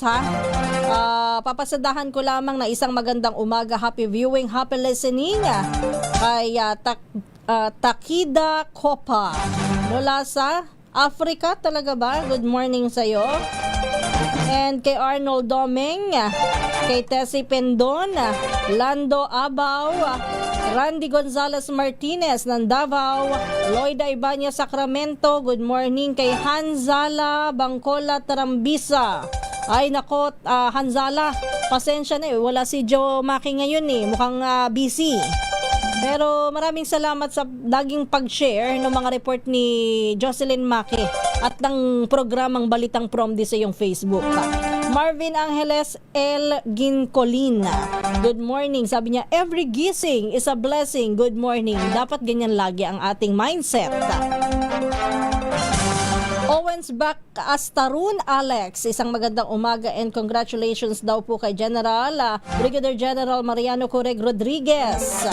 [SPEAKER 4] papasadahan ko lamang na isang magandang umaga, happy viewing, happy listening kay Takida Kopa mula sa Africa, talaga ba? Good morning sa'yo. And kay Arnold Domeng, kay Tessie Pendon, Lando Abaw, Randy Gonzalez Martinez ng Davao, Loida Ibanez Sacramento, good morning kay Hanzala Bangkola Tarambisa. Ay nako, Hanzala, pasensya na wala si Joe Maki ngayon mukhang busy. Pero maraming salamat sa laging pag-share ng mga report ni Jocelyn Maki at ng programang Balitang Promdi sa iyong Facebook. Marvin Angeles L. Gincolina, good morning. Sabi niya, every gising is a blessing. Good morning. Dapat ganyan lagi ang ating mindset. Owens back Astarun Alex, isang magandang umaga and congratulations daw po kay Brigadier General Mariano Correg Rodriguez.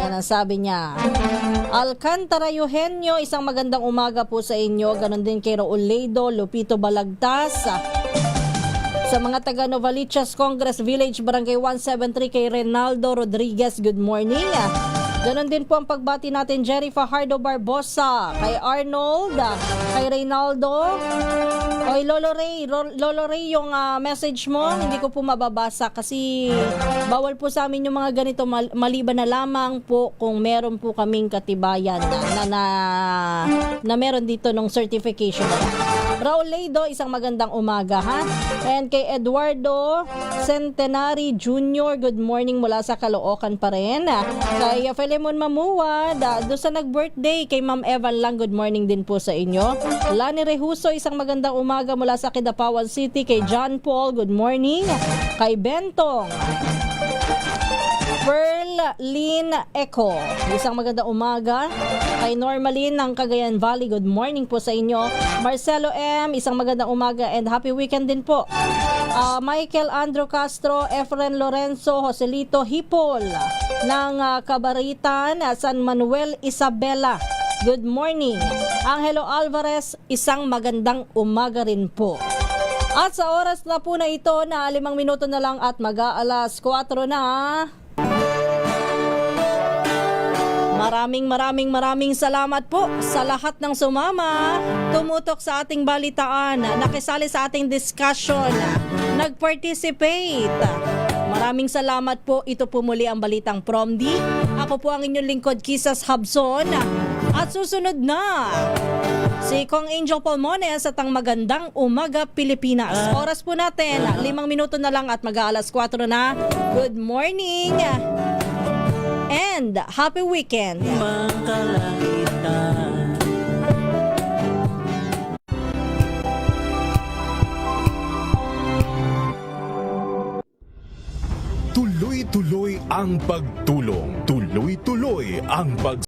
[SPEAKER 4] Yan ang sabi niya. Alcantara Eugenio, isang magandang umaga po sa inyo. Ganon din kay Raul Leido, Lupito Balagtas. Sa mga taga Novaliches Congress Village, Barangay 173 kay Renaldo Rodriguez, good morning. Ganon din po ang pagbati natin Jerry Fajardo Barbosa, kay Arnold, kay Reynaldo, oy Lolo Ray yung message mo, hindi ko po mababasa kasi bawal po sa amin yung mga ganito maliban na lamang po kung meron po kaming katibayan na meron dito ng certification. Raul Leido, isang magandang umaga ha. And kay Eduardo Centenary Jr., good morning mula sa Caloocan pa rin. Kay Filemon Mamuwad, doon sa nag-birthday, kay Ma'am Evan lang, good morning din po sa inyo. Lani Rehuso, isang magandang umaga mula sa Kidapawan City. Kay John Paul, good morning. Kay Bentong Pearl Lynn Echo, isang magandang umaga. Kay Normalin ng Cagayan Valley, good morning po sa inyo. Marcelo M, isang magandang umaga and happy weekend din po. Michael Andrew Castro, Efren Lorenzo, Joselito Hipol ng Cabaritan, San Manuel Isabela, good morning. Angelo Alvarez, isang magandang umaga rin po. At sa oras na po na ito na 5 minuto na lang at mag-aalas 4 na. Maraming salamat po sa lahat ng sumama, tumutok sa ating balitaan, nakisali sa ating discussion, nag-participate. Maraming salamat po. Ito po muli ang Balitang Promdi. Ako po ang inyong lingkod, Kisas Habson. At susunod na, si Kong Angel Palmones at ang Magandang Umaga Pilipinas. Oras po natin, 5 minuto na lang at mag-aalas 4 na. Good morning and happy weekend.
[SPEAKER 1] Tuloy-tuloy ang pagtulong. Tuloy-tuloy ang